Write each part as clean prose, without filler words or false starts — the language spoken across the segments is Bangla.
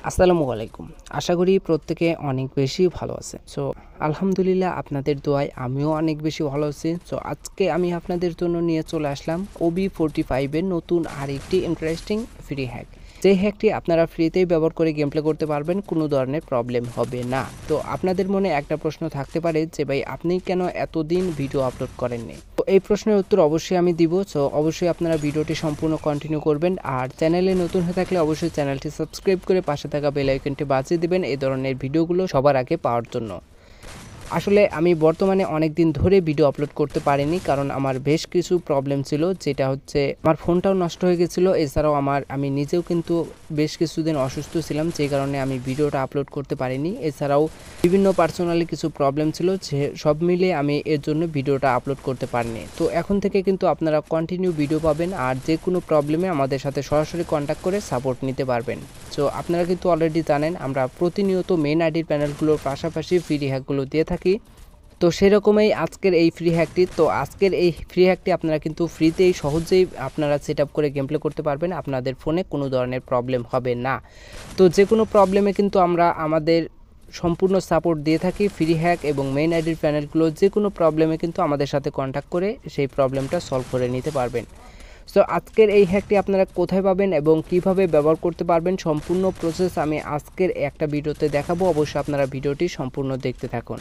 আসসালামু আলাইকুম। আশা করি প্রত্যেকে অনেক বেশি ভালো আছে। সো আলহামদুলিল্লাহ আপনাদের দোয়ায় আমিও অনেক বেশি ভালো আছি। সো আজকে আমি আপনাদের জন্য নিয়ে চলে আসলাম OB45 এর নতুন আরেকটি ইন্টারেস্টিং ফ্রি হ্যাক। যে হ্যাকটি আপনারা ফ্রিতেই ব্যবহার করে গেম প্লে করতে পারবেন, কোনো ধরনের প্রবলেম হবে না। তো আপনাদের মনে একটা প্রশ্ন থাকতে পারে যে ভাই আপনি কেন এতদিন ভিডিও আপলোড করেননি? তো এই প্রশ্নের উত্তর অবশ্যই আমি দিব। সো অবশ্যই আপনারা ভিডিওটি সম্পূর্ণ কন্টিনিউ করবেন, আর চ্যানেলে নতুন হয়ে থাকলে অবশ্যই চ্যানেলটি সাবস্ক্রাইব করে পাশে থাকা বেল আইকনটি বাজিয়ে দিবেন এই ধরনের ভিডিওগুলো সবার আগে পাওয়ার জন্য। আসলে আমি বর্তমানে অনেক দিন ধরে ভিডিও আপলোড করতে পারিনি, কারণ আমার বেশ কিছু প্রবলেম ছিল, যেটা হচ্ছে আমার ফোনটাও নষ্ট হয়ে গেছিলো। এছাড়াও আমি নিজেও কিন্তু বেশ কিছুদিন অসুস্থ ছিলাম, যে কারণে আমি ভিডিওটা আপলোড করতে পারিনি। এছাড়াও বিভিন্ন পার্সোনালি কিছু প্রবলেম ছিল, যে সব মিলে আমি এর জন্য ভিডিওটা আপলোড করতে পারিনি। তো এখন থেকে কিন্তু আপনারা কন্টিনিউ ভিডিও পাবেন, আর যে কোনো প্রবলেমে আমাদের সাথে সরাসরি কন্ট্যাক্ট করে সাপোর্ট নিতে পারবেন। সো আপনারা কিন্তু অলরেডি জানেন আমরা প্রতিনিয়ত মেন আইডির প্যানেলগুলোর পাশাপাশি ফ্রি হ্যাকগুলো দিয়ে থাকি। তো সেরকমই আজকের এই ফ্রি হ্যাকটি। তো আজকের এই ফ্রি হ্যাকটি আপনারা কিন্তু ফ্রিতেই সহজেই আপনারা সেট আপ করে গেম প্লে করতে পারবেন, আপনাদের ফোনে কোনো ধরনের প্রবলেম হবে না। তো যে কোনো প্রবলেমে কিন্তু আমরা আমাদের সম্পূর্ণ সাপোর্ট দিয়ে থাকি। ফ্রি হ্যাক এবং মেইন আইডির প্যানেলগুলো যে কোনো প্রবলেমে কিন্তু আমাদের সাথে কন্ট্যাক্ট করে সেই প্রবলেমটা সলভ করে নিতে পারবেন। সো আজকের এই হ্যাকটি আপনারা কোথায় পাবেন এবং কিভাবে ব্যবহার করতে পারবেন, সম্পূর্ণ প্রসেস আমি আজকের একটা ভিডিওতে দেখাবো। অবশ্যই আপনারা ভিডিওটি সম্পূর্ণ দেখতে থাকুন।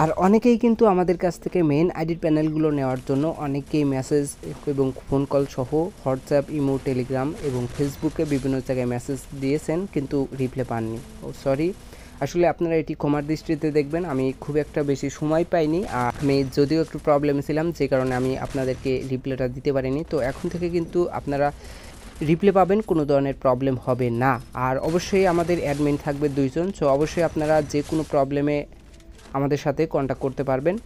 আর অনেকেই কিন্তু আমাদের কাছ থেকে মেইন আইডির প্যানেলগুলো নেওয়ার জন্য অনেকেই মেসেজ এবং ফোন কল সহ হোয়াটসঅ্যাপ, ইমো, টেলিগ্রাম এবং ফেসবুকে বিভিন্ন জায়গায় মেসেজ দিয়েছেন, কিন্তু রিপ্লাই পাননি। সরি, আসলে আপনারা এটি ক্ষমার দৃষ্টিতে দেখবেন। আমি খুব একটা বেশি সময় পাইনি, আর আমি যদিও একটু প্রবলেমে ছিলাম, যে কারণে আমি আপনাদেরকে রিপ্লাইটা দিতে পারিনি। তো এখন থেকে কিন্তু আপনারা রিপ্লাই পাবেন, কোনো ধরনের প্রবলেম হবে না। আর অবশ্যই আমাদের অ্যাডমিন থাকবে 2 জন। সো অবশ্যই আপনারা যে কোনো প্রবলেমে আমাদের সাথে কন্ট্যাক্ট করতে পারবেন।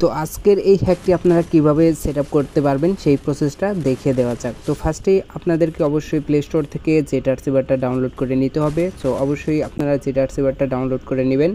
তো আজকের এই হ্যাকটি আপনারা কিভাবে সেট আপ করতে পারবেন সেই প্রসেসটা দেখিয়ে দেওয়া যাক। তো ফার্স্টেই আপনাদেরকে অবশ্যই প্লে স্টোর থেকে জেটারসিভারটা ডাউনলোড করে নিতে হবে। সো অবশ্যই আপনারা জেটারসিভারটা ডাউনলোড করে নেবেন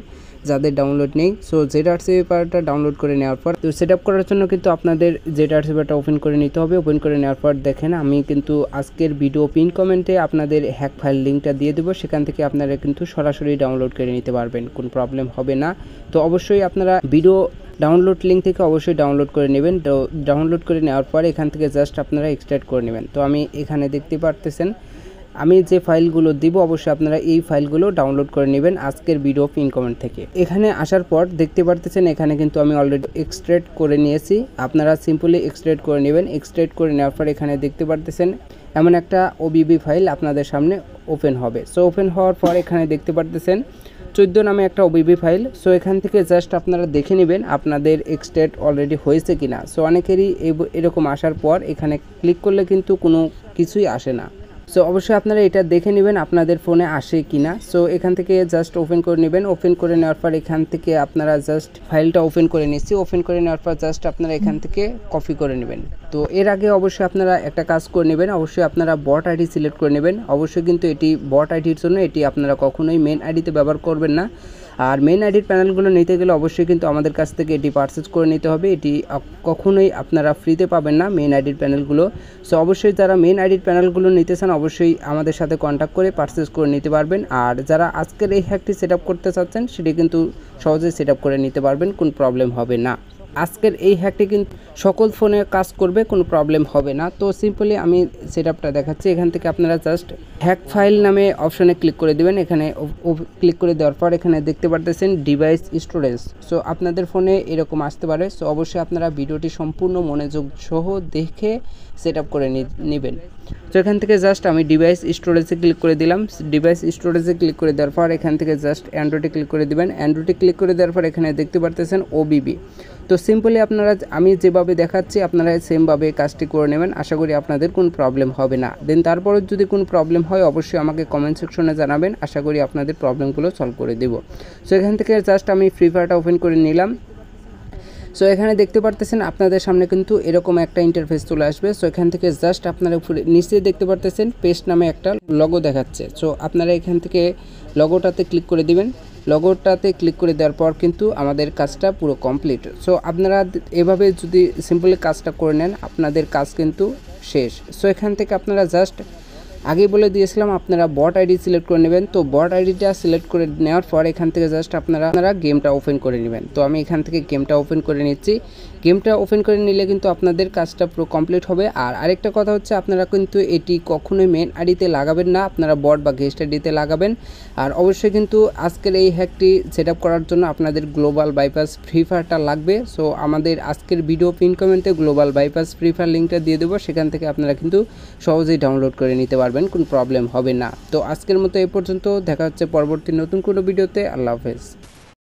যাদের ডাউনলোড নেই। সো জেটারসিভারটা ডাউনলোড করে নেওয়ার পর তো সেট আপ করার জন্য কিন্তু আপনাদের জেটারসিভারটা ওপেন করে নিতে হবে। ওপেন করে নেওয়ার পর দেখেন আমি কিন্তু আজকের ভিডিও পিন কমেন্টে আপনাদের হ্যাক ফাইল লিঙ্কটা দিয়ে দেবো, সেখান থেকে আপনারা কিন্তু সরাসরি ডাউনলোড করে নিতে পারবেন, কোনো প্রবলেম হবে না। তো অবশ্যই আপনারা ভিডিও ডাউনলোড লিঙ্ক থেকে অবশ্যই ডাউনলোড করে নেবেন। তো ডাউনলোড করে নেওয়ার পর এখান থেকে জাস্ট আপনারা এক্সট্রাক্ট করে নেবেন। তো আমি এখানে দেখতে পারতেছেন আমি যে ফাইলগুলো দিব, অবশ্যই আপনারা এই ফাইলগুলো ডাউনলোড করে নেবেন আজকের ভিডিও পিন কমেন্ট থেকে। এখানে আসার পর দেখতে পারতেছেন এখানে কিন্তু আমি অলরেডি এক্সট্রাক্ট করে নিয়েছি। আপনারা সিম্পলি এক্সট্রাক্ট করে নেবেন। এক্সট্রাক্ট করে নেওয়ার পর এখানে দেখতে পারতেছেন এমন একটা ওবিবি ফাইল আপনাদের সামনে ওপেন হবে। সো ওপেন হওয়ার পর এখানে দেখতে পারতেছেন 14 নামে একটা ওবিবি ফাইল। সো এখান থেকে জাস্ট আপনারা দেখে নেবেন আপনাদের এক্সট্রাক্ট অলরেডি হয়েছে কিনা। সো অনেকেরই এরকম আসার পর এখানে ক্লিক করলে কিন্তু কোনো কিছুই আসে না। সো অবশ্যই আপনারা এটা দেখে নেবেন আপনাদের ফোনে আসে কিনা। সো এখান থেকে জাস্ট ওপেন করে নেবেন। ওপেন করে নেওয়ার পর এখান থেকে আপনারা জাস্ট ফাইলটা ওপেন করে নিচ্ছি। ওপেন করে নেওয়ার পর জাস্ট আপনারা এখান থেকে কপি করে নেবেন। তো এর আগে অবশ্যই আপনারা একটা কাজ করে নেবেন, অবশ্যই আপনারা বট আইডি সিলেক্ট করে নেবেন। অবশ্যই কিন্তু এটি বট আইডির জন্য, এটি আপনারা কখনোই মেন আইডিতে ব্যবহার করবেন না। আর মেন আইডির প্যানেলগুলো নিতে গেলে অবশ্যই কিন্তু আমাদের কাছ থেকে এটি পারচেজ করে নিতে হবে। এটি কখনোই আপনারা ফ্রিতে পাবেন না মেন আইডির প্যানেলগুলো। সো অবশ্যই যারা মেন আইডির প্যানেলগুলো নিতে চান অবশ্যই আমাদের সাথে কন্ট্যাক্ট করে পারচেজ করে নিতে পারবেন। আর যারা আজকের এই হ্যাকটি সেট আপ করতে চাচ্ছেন সেটি কিন্তু সহজেই সেট আপ করে নিতে পারবেন, কোনো প্রবলেম হবে না। আজকের এই হ্যাকটি কিন্তু সকল ফোনে কাজ করবে, কোনো প্রবলেম হবে না। তো সিম্পলি আমি সেট আপটা দেখাচ্ছি। এখান থেকে আপনারা জাস্ট হ্যাক ফাইল নামে অপশনে ক্লিক করে দেবেন। এখানে ক্লিক করে দেওয়ার পর এখানে দেখতে পারতেছেন ডিভাইস স্টোরেজ। সো আপনাদের ফোনে এরকম আসতে পারে। সো অবশ্যই আপনারা ভিডিওটি সম্পূর্ণ মনোযোগ সহ দেখে সেট আপ করে নেবেন। তো এখান থেকে জাস্ট আমি ডিভাইস স্টোরেজে ক্লিক করে দিলাম। ডিভাইস স্টোরেজে ক্লিক করে দেওয়ার পর এখান থেকে জাস্ট অ্যান্ড্রয়েডে ক্লিক করে দিবেন। অ্যান্ড্রয়েডে ক্লিক করে দেওয়ার পর এখানে দেখতে পারতেছেন ওবিবি। তো সিম্পলি আপনারা আমি যেভাবে দেখাচ্ছি আপনারা সেমভাবে কাজটি করে নেবেন। আশা করি আপনাদের কোনো প্রবলেম হবে না। দেন তারপরে যদি কোনো প্রবলেম হয় অবশ্যই আমাকে কমেন্ট সেকশনে জানাবেন, আশা করি আপনাদের প্রবলেমগুলো সলভ করে দেব। সো এখান থেকে জাস্ট আমি ফ্রি ফায়ারটা ওপেন করে নিলাম। সো এখানে দেখতে পারতেছেন আপনাদের সামনে কিন্তু এরকম একটা ইন্টারফেস চলে আসবে। সো এখান থেকে জাস্ট আপনারা উপরে নিচে দেখতে পারতেছেন পেস্ট নামে একটা লগো দেখাচ্ছে। সো আপনারা এখান থেকে লগোটাতে ক্লিক করে দিবেন। লগোটাতে ক্লিক করে দেওয়ার পর কিন্তু আমাদের কাজটা পুরো কমপ্লিট। সো আপনারা এভাবে যদি সিম্পলি কাজটা করে নেন আপনাদের কাজ কিন্তু শেষ। সো এখান থেকে আপনারা জাস্ট আগেই বলে দিয়েছিলাম আপনারা বট আইডি সিলেক্ট করে নেবেন। তো বট আইডিটা সিলেক্ট করে নেওয়ার পর এখান থেকে জাস্ট আপনারা গেমটা ওপেন করে নেবেন। তো আমি এখান থেকে গেমটা ওপেন করে নিচ্ছি। গেমটা ওপেন করে নিলে কিন্তু আপনাদের কাজটা পুরো কমপ্লিট হবে। আর আরেকটা কথা হচ্ছে আপনারা কিন্তু এটি কখনোই মেন আইডিতে লাগাবেন না, আপনারা বট বা গেস্ট আইডিতে লাগাবেন। আর অবশ্যই কিন্তু আজকের এই হ্যাকটি সেট আপ করার জন্য আপনাদের গ্লোবাল বাইপাস ফ্রি ফায়ারটা লাগবে। সো আমাদের আজকের ভিডিও পিন কমেন্টে গ্লোবাল বাইপাস ফ্রি ফায়ার লিঙ্কটা দিয়ে দেবো, সেখান থেকে আপনারা কিন্তু সহজেই ডাউনলোড করে নিতে পারবেন, কোনো প্রবলেম হবে না। তো আজকের মতো এ পর্যন্ত, দেখা হচ্ছে পরবর্তী নতুন কোনো ভিডিওতে। আল্লাহ হাফেজ।